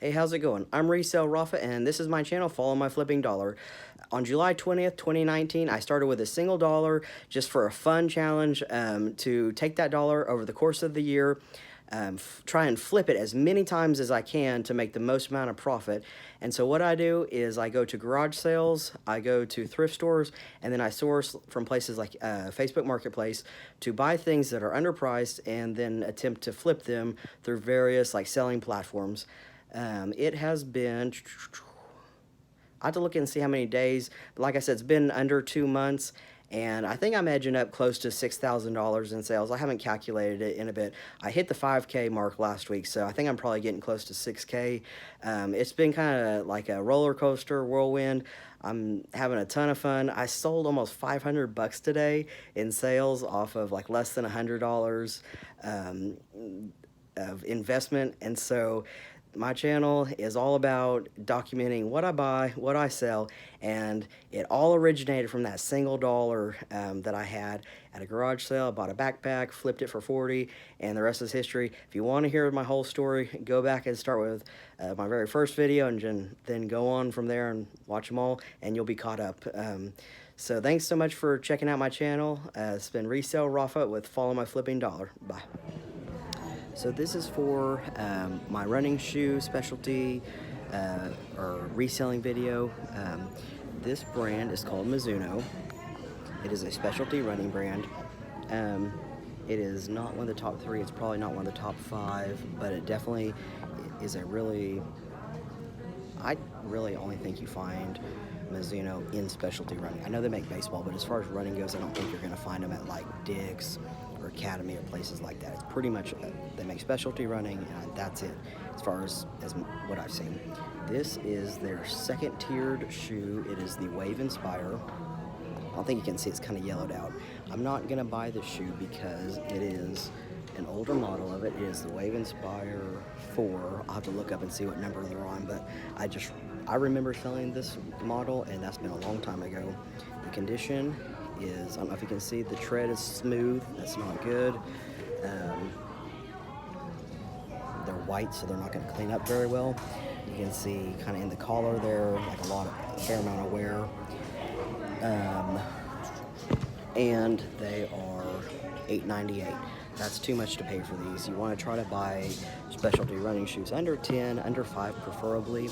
Hey, how's it going? I'm Resale Rafa, and this is my channel, Follow My Flipping Dollar. On July 20th, 2019, I started with a single dollar just for a fun challenge to take that dollar over the course of the year, try and flip it as many times as I can to make the most amount of profit. And so what I do is I go to garage sales, I go to thrift stores, and then I source from places like Facebook Marketplace to buy things that are underpriced and then attempt to flip them through various like selling platforms. It has been, I have to look and see how many days, but like I said, it's been under 2 months, and I think I'm edging up close to $6,000 in sales. I haven't calculated it in a bit. I hit the 5K mark last week, so I think I'm probably getting close to 6K. It's been kind of like a roller coaster whirlwind. I'm having a ton of fun. I sold almost 500 bucks today in sales off of like less than $100 of investment, and so my channel is all about documenting what I buy, what I sell, and it all originated from that single dollar that I had at a garage sale. I bought a backpack, flipped it for 40, and the rest is history. If you want to hear my whole story, go back and start with my very first video and then go on from there and watch them all, and you'll be caught up. So thanks so much for checking out my channel. It's been Resale Rafa with Follow My Flipping Dollar. Bye. So this is for my running shoe specialty or reselling video. This brand is called Mizuno. It is a specialty running brand. It is not one of the top 3. It's probably not one of the top 5, but it definitely is a really, I really only think you find Mizuno in specialty running. I know they make baseball, but as far as running goes, I don't think you're going to find them at like Dick's or Academy or places like that. It's pretty much, they make specialty running, and that's it as far as what I've seen. This is their second tiered shoe. It is the Wave Inspire. I don't think you can see, it's kind of yellowed out. I'm not going to buy this shoe because it is an older model of it. It is the Wave Inspire 4. I'll have to look up and see what number they're on, but I remember selling this model, and that's been a long time ago. The condition is, I don't know if you can see, the tread is smooth. That's not good. They're white, so they're not going to clean up very well. You can see kind of in the collar there, like a fair amount of wear. And they are $8.98. That's too much to pay for these. You want to try to buy specialty running shoes under 10, under 5 preferably,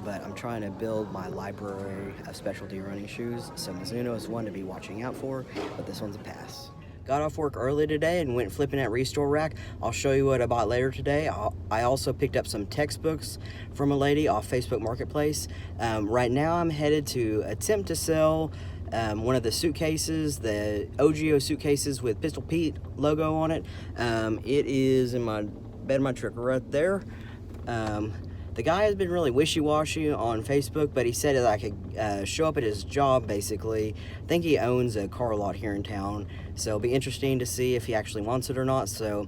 but I'm trying to build my library of specialty running shoes, so Mizuno is one to be watching out for, but this one's a pass. Got off work early today and went flipping at Restore Rack. I'll show you what I bought later today. I also picked up some textbooks from a lady off Facebook Marketplace. Right now I'm headed to attempt to sell one of the suitcases, the OGIO suitcases with Pistol Pete logo on it. It is in my bed of my truck right there. The guy has been really wishy-washy on Facebook, but he said that I could show up at his job, basically. I think he owns a car lot here in town, so it'll be interesting to see if he actually wants it or not. So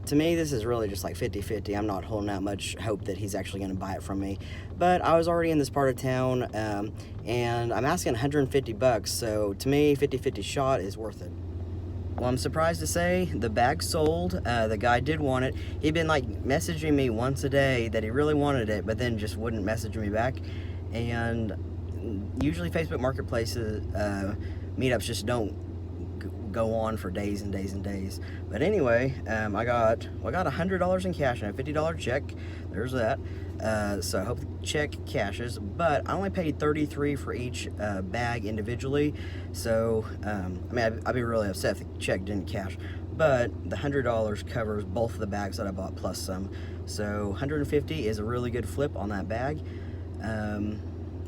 to me, this is really just like 50-50. I'm not holding out much hope that he's actually going to buy it from me. But I was already in this part of town, and I'm asking 150 bucks, so to me, 50-50 shot is worth it. Well, I'm surprised to say the bag sold. The guy did want it. He'd been like messaging me once a day that he really wanted it, but then just wouldn't message me back. And usually Facebook Marketplaces meetups just don't go on for days and days and days. But anyway, I got $100 in cash and a $50 check. There's that. So I hope the check cashes, but I only paid $33 for each bag individually. So I mean, I'd be really upset if the check didn't cash, but the $100 covers both of the bags that I bought plus some. So $150 is a really good flip on that bag.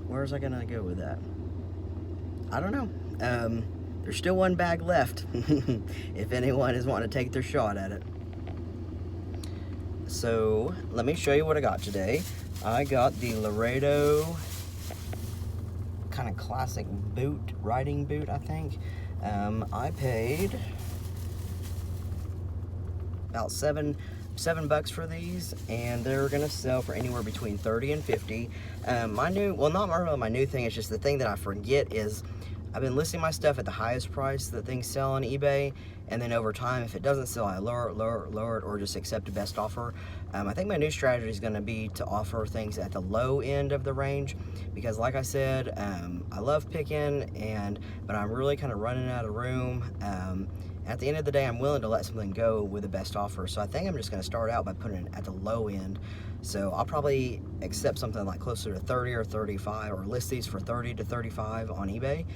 Where's I gonna go with that? I don't know. There's still one bag left if anyone is wanting to take their shot at it. So let me show you what I got today. I got the Laredo kind of classic boot, riding boot, I think. I paid about seven bucks for these, and they're gonna sell for anywhere between 30 and 50. My new, well, not really my new thing, it's just the thing that I forget is I've been listing my stuff at the highest price that things sell on eBay, and then over time, if it doesn't sell, I lower it, or just accept a best offer. I think my new strategy is going to be to offer things at the low end of the range, because like I said, I love picking, but I'm really kind of running out of room. At the end of the day, I'm willing to let something go with a best offer, so I think I'm just going to start out by putting it at the low end. So I'll probably accept something like closer to 30 or 35, or list these for 30 to 35 on eBay.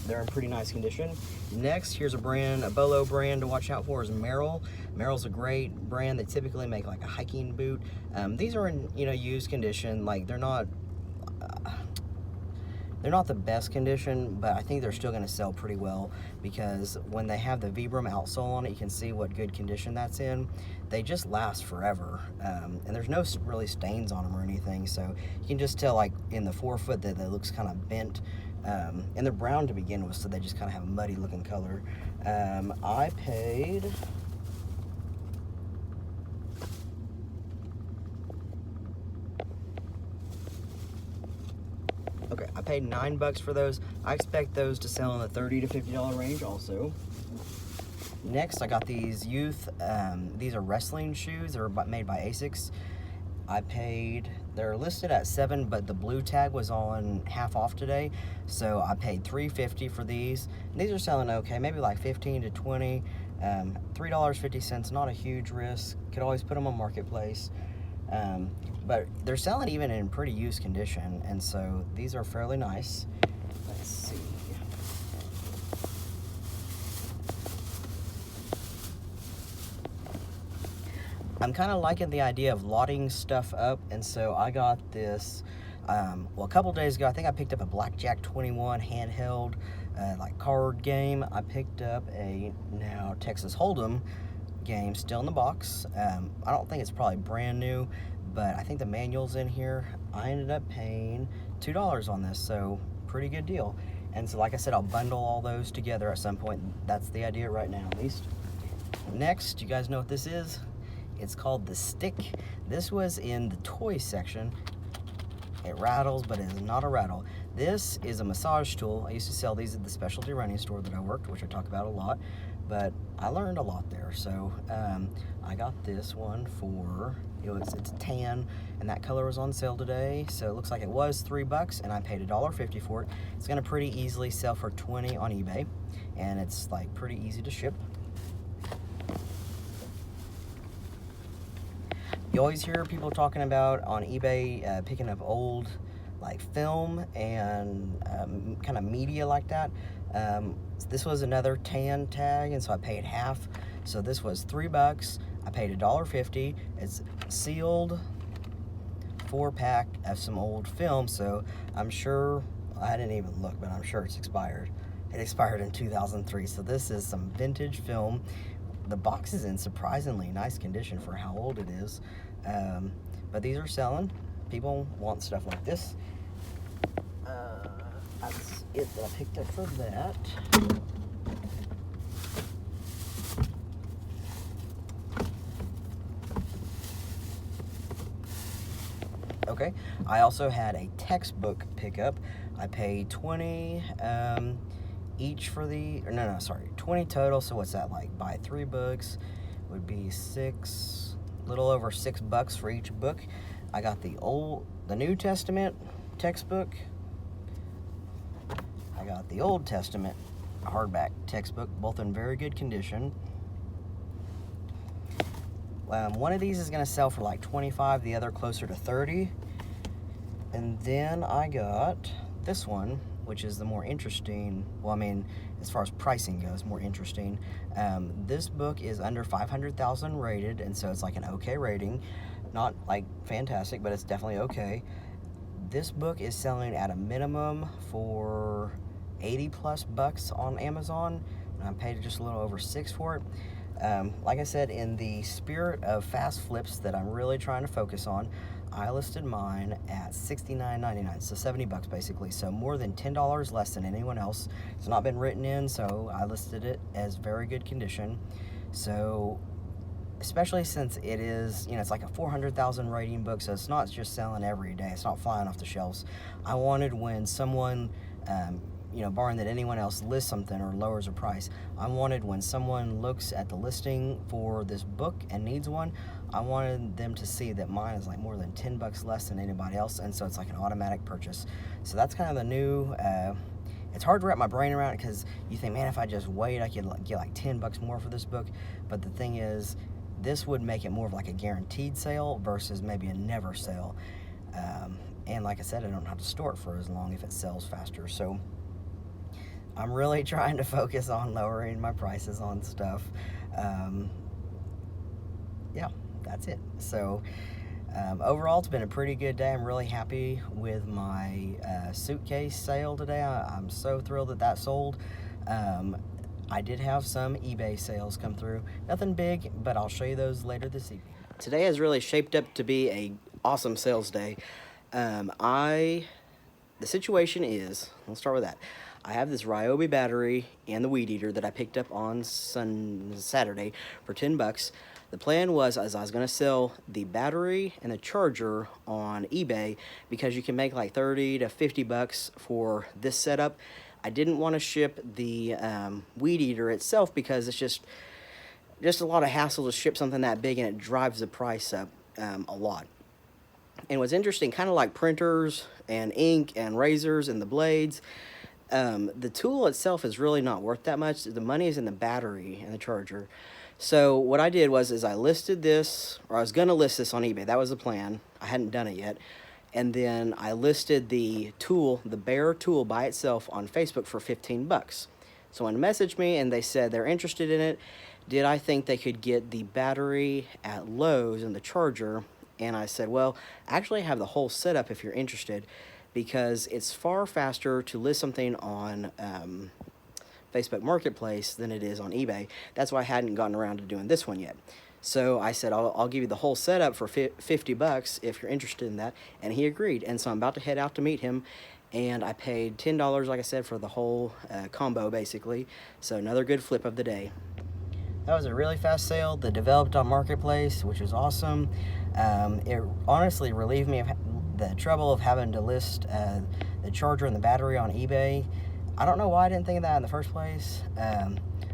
They're in pretty nice condition. Next, here's a Bolo brand to watch out for, is Merrell. Merrell's a great brand. They typically make like a hiking boot. These are in used condition. Like they're not the best condition, but I think they're still going to sell pretty well, because when they have the Vibram outsole on it, you can see what good condition that's in. They just last forever, and there's no really stains on them or anything, so you can just tell, like in the forefoot, that it looks kind of bent, and they're brown to begin with, so they just kind of have a muddy looking color. I paid $9 for those. I expect those to sell in the $30 to $50 range also. Next, I got these these are wrestling shoes. They're made by Asics. They're listed at $7, but the blue tag was on half off today, so I paid $3.50 for these. And these are selling okay, maybe like 15 to 20. $3.50, not a huge risk. Could always put them on Marketplace. But they're selling even in pretty used condition, and so these are fairly nice. Let's see. I'm kind of liking the idea of lotting stuff up, and so I got this, a couple days ago, I think I picked up a Blackjack 21 handheld, like card game. I picked up a now Texas Hold'em game, still in the box. I don't think it's probably brand new, but I think the manual's in here. I ended up paying $2 on this, so pretty good deal. And so like I said, I'll bundle all those together at some point. That's the idea right now, at least. Next, you guys know what this is? It's called the Stick. This was in the toy section. It rattles, but it is not a rattle. This is a massage tool. I used to sell these at the specialty running store that I worked, which I talk about a lot, but I learned a lot there. So I got this one for, it's tan, and that color was on sale today. So it looks like it was $3, and I paid $1.50 for it. It's gonna pretty easily sell for $20 on eBay, and it's like pretty easy to ship. You always hear people talking about on eBay picking up old like film and kind of media like that. This was another tan tag, and so I paid half. So this was $3. I paid $1.50. It's sealed 4-pack of some old film, so I'm sure, I didn't even look, but I'm sure it's expired. It expired in 2003, so this is some vintage film. The box is in surprisingly nice condition for how old it is. But these are selling. People want stuff like this. That's it that I picked up for that. Okay, I also had a textbook pickup. I paid $20 each for the, or no, sorry, $20 total. So what's that, like buy 3 books would be little over $6 for each book. I got the New Testament textbook. I got the Old Testament hardback textbook, both in very good condition. One of these is going to sell for like $25, the other closer to $30. And then I got this one, which is the more interesting, well, I mean, as far as pricing goes, more interesting. This book is under 500,000 rated, and so it's like an okay rating. Not like fantastic, but it's definitely okay. This book is selling at a minimum for $80+ on Amazon, and I paid just a little over $6 for it. Like I said, in the spirit of fast flips that I'm really trying to focus on, I listed mine at $69.99, so $70 basically, so more than $10 less than anyone else. It's not been written in, so I listed it as very good condition. So especially since it is, it's like a 400,000 rating book, so it's not just selling every day. It's not flying off the shelves. I wanted when someone, barring that anyone else lists something or lowers a price. I wanted when someone looks at the listing for this book and needs one, I wanted them to see that mine is like more than $10 less than anybody else, and so it's like an automatic purchase. So that's kind of the new, it's hard to wrap my brain around it, because you think, man, if I just wait, I could get like $10 more for this book. But the thing is, this would make it more of like a guaranteed sale versus maybe a never sale. And like I said, I don't have to store it for as long if it sells faster. So I'm really trying to focus on lowering my prices on stuff. Yeah, that's it. So overall, it's been a pretty good day. I'm really happy with my suitcase sale today. I'm so thrilled that sold. I did have some eBay sales come through. Nothing big, but I'll show you those later this evening. Today has really shaped up to be a awesome sales day. The situation is, let's start with that. I have this Ryobi battery and the weed eater that I picked up on Saturday for $10. The plan was, as I was going to sell the battery and the charger on eBay, because you can make like $30 to $50 for this setup. I didn't want to ship the weed eater itself, because it's just a lot of hassle to ship something that big, and it drives the price up a lot. And what's interesting, kind of like printers and ink and razors and the blades, the tool itself is really not worth that much. The money is in the battery and the charger. So what I did was, I listed this, or I was going to list this on eBay. That was the plan. I hadn't done it yet. And then I listed the tool, the bare tool by itself, on Facebook for $15. Someone messaged me and they said they're interested in it. Did I think they could get the battery at Lowe's and the charger? And I said, well, actually I have the whole setup if you're interested, because it's far faster to list something on Facebook Marketplace than it is on eBay. That's why I hadn't gotten around to doing this one yet. So I said, I'll give you the whole setup for $50 if you're interested in that. And he agreed. And so I'm about to head out to meet him. And I paid $10, like I said, for the whole combo, basically. So another good flip of the day. That was a really fast sale that developed on Marketplace, which was awesome. It honestly relieved me of the trouble of having to list the charger and the battery on eBay. I don't know why I didn't think of that in the first place.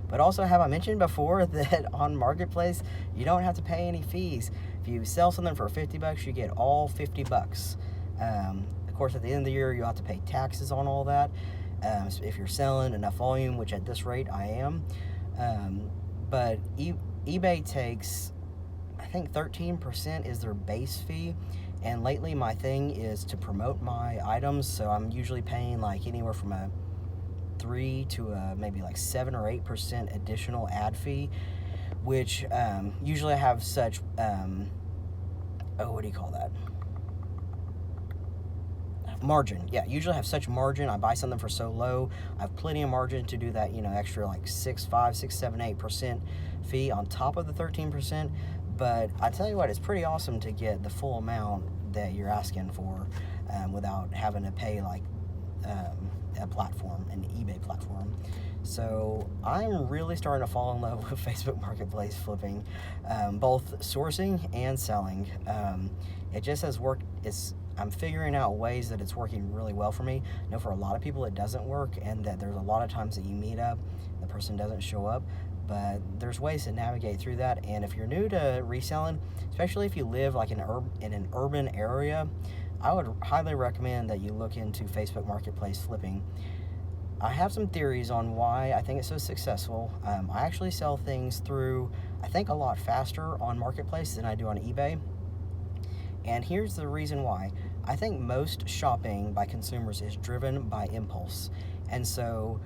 But also, have I mentioned before that on Marketplace, you don't have to pay any fees. If you sell something for $50, you get all $50. Of course, at the end of the year, you'll have to pay taxes on all that. If you're selling enough volume, which at this rate I am. But eBay takes, I think 13% is their base fee. And lately my thing is to promote my items. So I'm usually paying like anywhere from a 3 to maybe like 7 or 8% additional ad fee, which usually I have such what do you call that, margin. Yeah, usually I have such margin. I buy something for so low, I have plenty of margin to do that, extra like 5, 6, 7, 8% fee on top of the 13%. But I tell you what, it's pretty awesome to get the full amount that you're asking for without having to pay like a platform, an eBay platform. So I'm really starting to fall in love with Facebook Marketplace flipping, both sourcing and selling. It just has worked. I'm figuring out ways that it's working really well for me. I know for a lot of people it doesn't work, and that there's a lot of times that you meet up, the person doesn't show up. But there's ways to navigate through that. And if you're new to reselling, especially if you live like in an urban area, I would highly recommend that you look into Facebook Marketplace flipping. I have some theories on why I think it's so successful. I actually sell things through, I think, a lot faster on Marketplace than I do on eBay. And here's the reason why. I think most shopping by consumers is driven by impulse. And so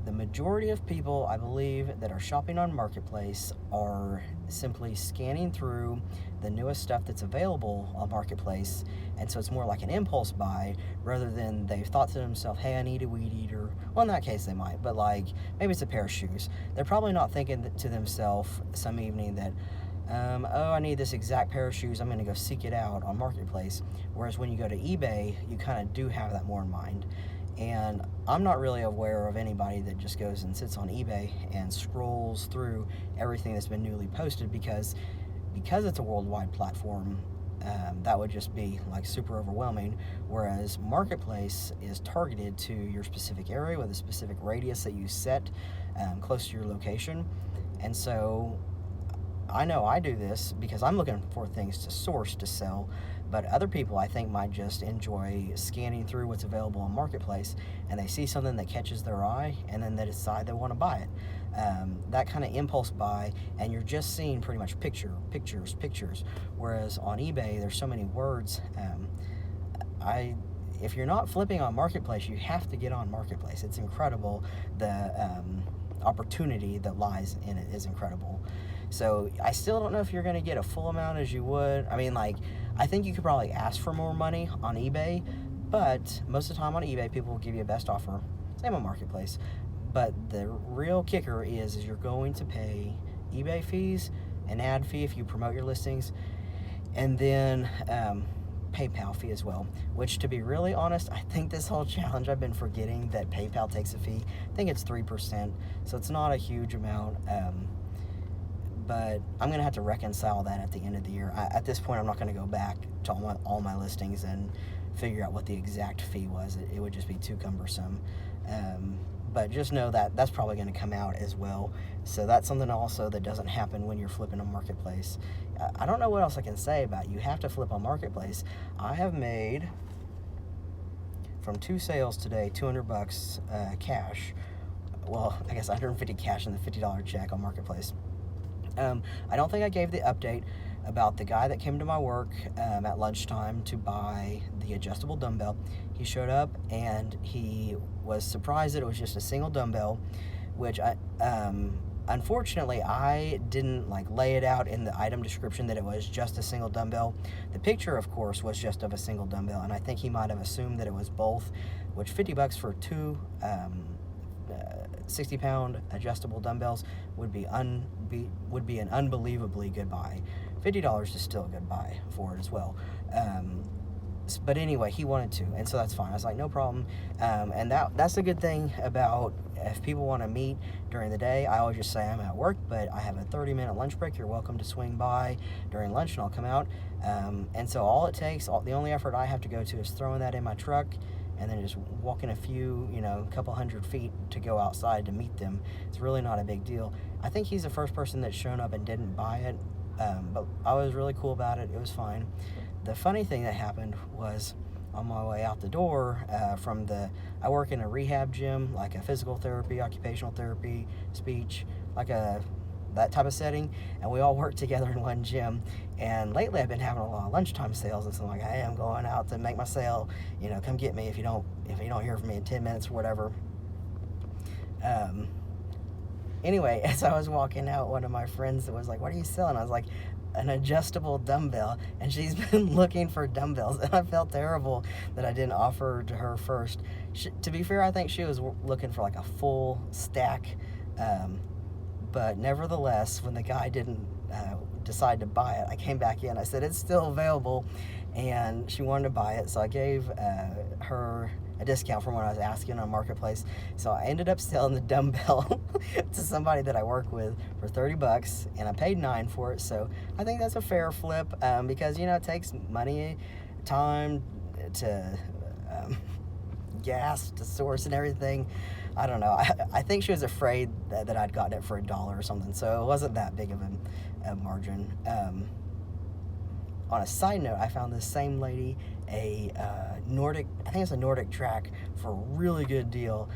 the majority of people, I believe, that are shopping on Marketplace are simply scanning through the newest stuff that's available on Marketplace. And so it's more like an impulse buy rather than they've thought to themselves, hey, I need a weed eater. Well, in that case they might, but like maybe it's a pair of shoes. They're probably not thinking to themselves some evening that, I need this exact pair of shoes, I'm going to go seek it out on Marketplace. Whereas when you go to eBay, you kind of do have that more in mind. And I'm not really aware of anybody that just goes and sits on eBay and scrolls through everything that's been newly posted, because it's a worldwide platform. that would just be like super overwhelming. Whereas Marketplace is targeted to your specific area with a specific radius that you set close to your location. And so I know I do this because I'm looking for things to source to sell, but other people I think might just enjoy scanning through what's available on Marketplace, and they see something that catches their eye and then they decide they want to buy it. That kind of impulse buy, and you're just seeing pretty much pictures. Whereas on eBay, there's so many words. If you're not flipping on Marketplace, you have to get on Marketplace. It's incredible. The opportunity that lies in it is incredible. So I still don't know if you're going to get a full amount as you would. I mean, like, I think you could probably ask for more money on eBay, but most of the time on eBay, people will give you a best offer. Same on Marketplace. But the real kicker is you're going to pay eBay fees, an ad fee if you promote your listings, and then PayPal fee as well, which, to be really honest, I think this whole challenge I've been forgetting that PayPal takes a fee. I think it's 3%, so it's not a huge amount, but I'm going to have to reconcile that at the end of the year. At this point, I'm not going to go back to all my listings and figure out what the exact fee was. It would just be too cumbersome. But just know that that's probably going to come out as well. So that's something also that doesn't happen when you're flipping on Marketplace. I don't know what else I can say about it. You have to flip on Marketplace. I have made, from 2 sales today, $200 cash. Well, I guess 150 cash and the $50 check on Marketplace. I don't think I gave the update about the guy that came to my work at lunchtime to buy the adjustable dumbbell. He showed up and he was surprised that it was just a single dumbbell, which unfortunately I didn't lay it out in the item description that it was just a single dumbbell. The picture, of course, was just of a single dumbbell, and I think he might have assumed that it was both, which $50 for 2 60-pound adjustable dumbbells would be an unbelievably good buy. $50 is still a good buy for it as well. But anyway, he wanted to, and so that's fine. I was like, no problem. And that's a good thing about if people want to meet during the day. I always just say I'm at work, but I have a 30-minute lunch break. You're welcome to swing by during lunch, and I'll come out. And so all it takes, the only effort I have to go to is throwing that in my truck, and then just walking a couple hundred feet to go outside to meet them. It's really not a big deal. I think he's the first person that's shown up and didn't buy it, but I was really cool about it. It was fine. The funny thing that happened was on my way out the door I work in a rehab gym, like a physical therapy, occupational therapy, speech, that type of setting, and we all work together in one gym. And lately I've been having a lot of lunchtime sales, and so I'm like, hey, I'm going out to make my sale, come get me if you don't hear from me in 10 minutes or whatever. Anyway, as I was walking out, one of my friends was like, what are you selling? I was like, an adjustable dumbbell, and she's been looking for dumbbells, and I felt terrible that I didn't offer to her first. To be fair, I think she was looking for a full stack, but nevertheless, when the guy didn't decide to buy it, I came back in. I said, it's still available, and she wanted to buy it, so I gave her a discount from what I was asking on Marketplace. So I ended up selling the dumbbell to somebody that I work with for $30, and I paid $9 for it. So I think that's a fair flip, because it takes money, time to gas to source and everything. I don't know. I think she was afraid that I'd gotten it for $1 or something, so it wasn't that big of a margin. On a side note, I found this same lady a Nordic, I think it's a Nordic track for a really good deal.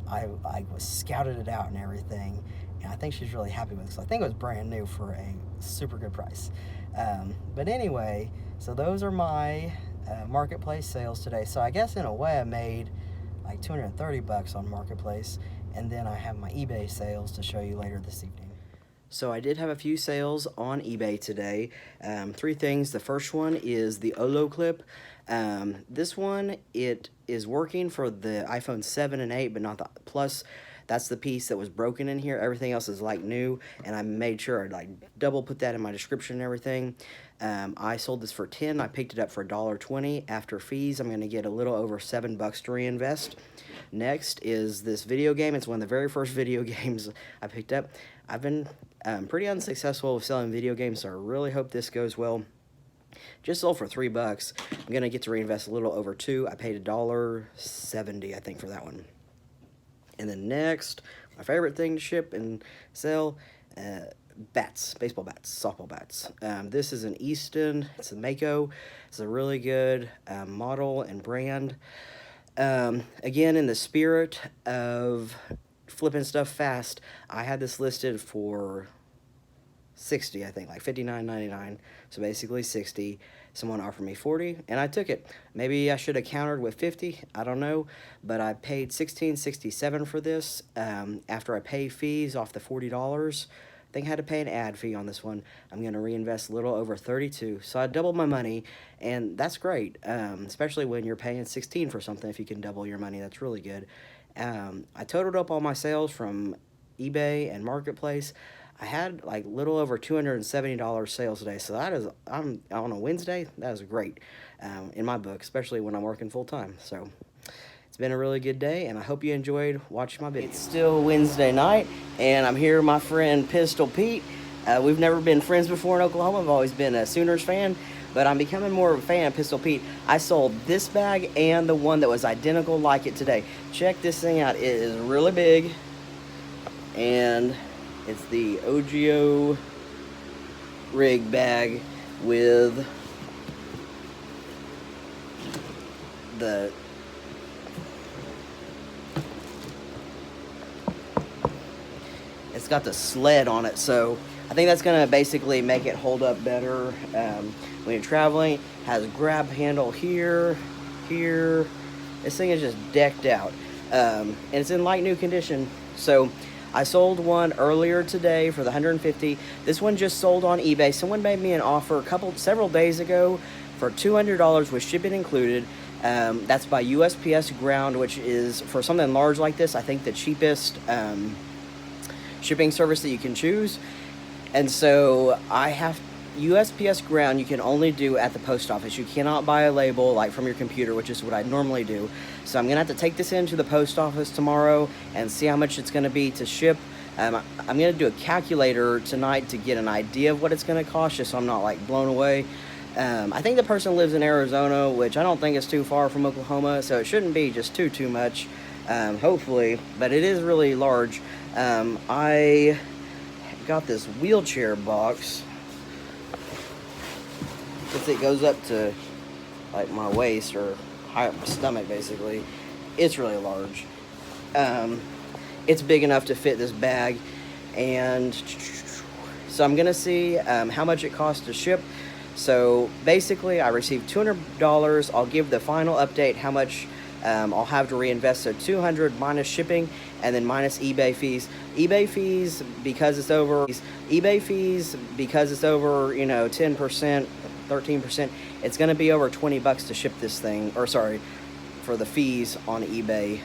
I was scouted it out and everything, and I think she's really happy with it. So I think it was brand new for a super good price. But anyway, so those are my Marketplace sales today. So I guess in a way I made like $230 on Marketplace, and then I have my eBay sales to show you later this evening. So I did have a few sales on eBay today. 3 things. The first one is the Olo clip. This one, it is working for the iPhone 7 and 8, but not the Plus. That's the piece that was broken in here. Everything else is like new, and I made sure I double put that in my description and everything. I sold this for $10. I picked it up for $1.20. After fees, I'm going to get a little over $7 to reinvest. Next is this video game. It's one of the very first video games I picked up. I've been pretty unsuccessful with selling video games, so I really hope this goes well. Just sold for $3. I'm gonna get to reinvest a little over $2. I paid $1.70, I think, for that one. And then next, my favorite thing to ship and sell, bats, baseball bats, softball bats. This is an Easton. It's a Mako. It's a really good model and brand. Again, in the spirit of flipping stuff fast, I had this listed for 60, I think, like $59.99. So basically 60. Someone offered me 40, and I took it. Maybe I should have countered with 50. I don't know, but I paid $16.67 for this. After I pay fees off the $40, I think I had to pay an ad fee on this one. I'm going to reinvest a little over 32, so I doubled my money, and that's great. Especially when you're paying 16 for something. If you can double your money, that's really good. I totaled up all my sales from eBay and Marketplace. I had like little over $270 sales today, so that is, on a Wednesday, that is great in my book, especially when I'm working full time. So it's been a really good day, and I hope you enjoyed watching my video. It's still Wednesday night, and I'm here with my friend Pistol Pete. We've never been friends before in Oklahoma. I've always been a Sooners fan, but I'm becoming more of a fan of Pistol Pete. I sold this bag and the one that was identical like it today. Check this thing out. It is really big, and it's the OGIO rig bag with the it's got the sled on it, so I think that's gonna basically make it hold up better when you're traveling. Has a grab handle here. This thing is just decked out, and it's in like new condition. So I sold one earlier today for the 150. This one just sold on eBay. Someone made me an offer several days ago for $200 with shipping included. That's by USPS Ground, which is, for something large like this, I think the cheapest shipping service that you can choose. And so I have USPS Ground. You can only do at the post office. You cannot buy a label like from your computer, which is what I normally do. So I'm gonna have to take this into the post office tomorrow and see how much it's gonna be to ship. I'm gonna do a calculator tonight to get an idea of what it's gonna cost, just so I'm not like blown away. I think the person lives in Arizona, which I don't think is too far from Oklahoma, so it shouldn't be just too much, hopefully, but it is really large. I got this wheelchair box. It goes up to like my waist or high up my stomach, basically. It's really large. It's big enough to fit this bag, and so I'm gonna see how much it costs to ship. So basically I received $200. I'll give the final update how much I'll have to reinvest. So $200 minus shipping, and then minus eBay fees. eBay fees because it's over, you know, 10%, 13%, it's going to be over $20 to ship this thing, or sorry, for the fees on eBay.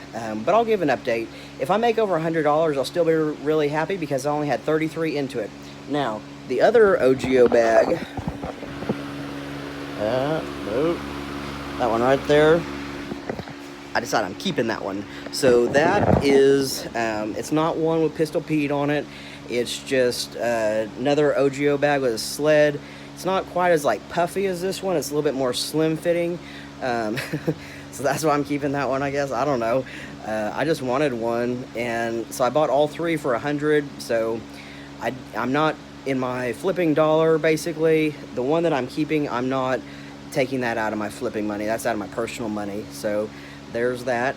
But I'll give an update. If I make over $100, I'll still be really happy because I only had 33 into it. Now, the other OGIO bag, nope, that one right there, I decided I'm keeping that one. So that is, it's not one with Pistol Pete on it. It's just another OGIO bag with a sled. It's not quite as like puffy as this one. It's a little bit more slim fitting. So that's why I'm keeping that one, I guess. I don't know. I just wanted one, and so I bought all three for $100. So I'm not in my flipping dollar, basically. The one that I'm keeping, I'm not taking that out of my flipping money. That's out of my personal money. So there's that.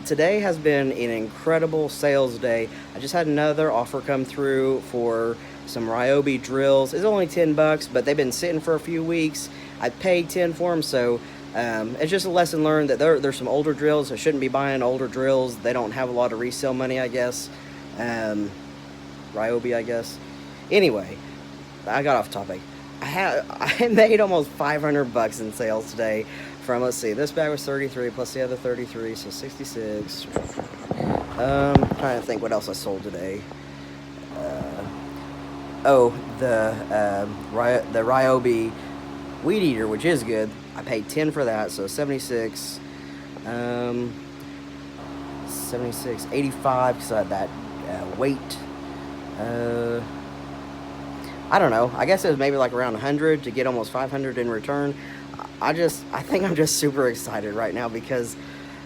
Today has been an incredible sales day. I just had another offer come through for some Ryobi drills. It's only $10, but they've been sitting for a few weeks. I paid 10 for them, so it's just a lesson learned that there's some older drills. I shouldn't be buying older drills. They don't have a lot of resale money, I guess. Ryobi, I guess. Anyway, I got off topic. I made almost $500 in sales today from, let's see, this bag was 33 plus the other 33, so 66. Trying to think what else I sold today. The Ryobi Weed Eater, which is good. I paid 10 for that, so 76. 76, 85 because I had that weight. I don't know. I guess it was maybe like around 100 to get almost 500 in return. I think I'm just super excited right now because,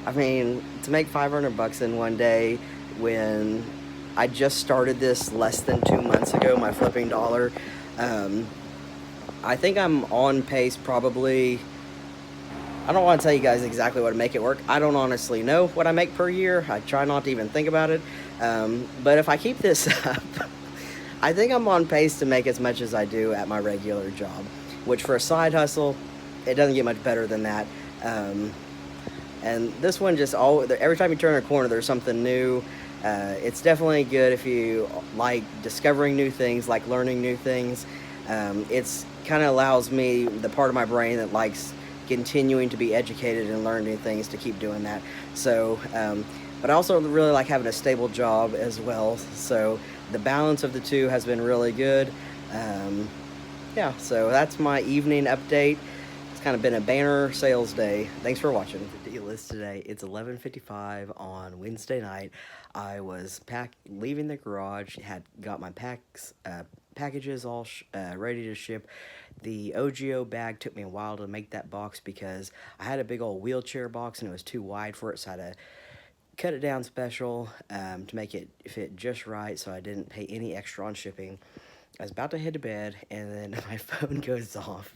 I mean, to make 500 bucks in one day when I just started this less than 2 months ago, my flipping dollar, um, I think I'm on pace probably. I don't want to tell you guys exactly what to make it work. I don't honestly know what I make per year. I try not to even think about it. But if I keep this up, I think I'm on pace to make as much as I do at my regular job, which for a side hustle, it doesn't get much better than that. Um, and this one just every time you turn a corner, there's something new. It's definitely good if you like discovering new things, like learning new things. It's kind of allows me, the part of my brain that likes continuing to be educated and learn new things, to keep doing that. So, but I also really like having a stable job as well. So the balance of the two has been really good. Um, yeah, so that's my evening update. It's kind of been a banner sales day. Thanks for watching. The deal is today, it's 11:55 on Wednesday night. I was leaving the garage, had got my packages all ready to ship. The OGIO bag took me a while to make that box because I had a big old wheelchair box and it was too wide for it, so I had to cut it down special to make it fit just right, so I didn't pay any extra on shipping. I was about to head to bed, and then my phone goes off,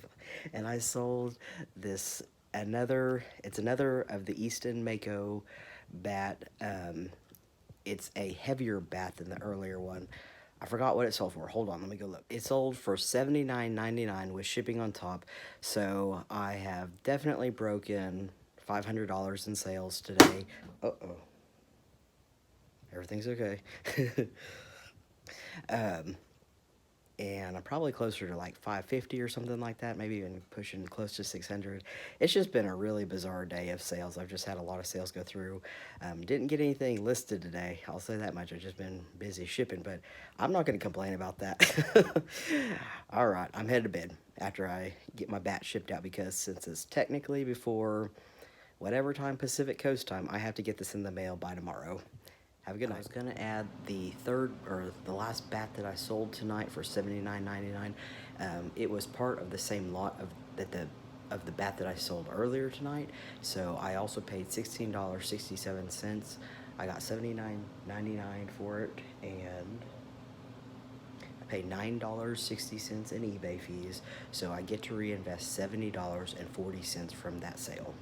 and I sold this it's another of the Easton Mako bat. It's a heavier bat than the earlier one. I forgot what it sold for. Hold on, let me go look. It sold for $79.99 with shipping on top. So I have definitely broken $500 in sales today. Uh-oh. Everything's okay. um, and I'm probably closer to like 550 or something like that, maybe even pushing close to 600. It's just been a really bizarre day of sales. I've just had a lot of sales go through. Didn't get anything listed today, I'll say that much. I've just been busy shipping, but I'm not going to complain about that. All right, I'm headed to bed after I get my bat shipped out, because since it's technically before whatever time Pacific Coast time, I have to get this in the mail by tomorrow. Have a good night. I was gonna add the the last bat that I sold tonight for $79.99. It was part of the same lot of the bat that I sold earlier tonight. So I also paid $16.67. I got $79.99 for it, and I paid $9.60 in eBay fees. So I get to reinvest $70.40 from that sale.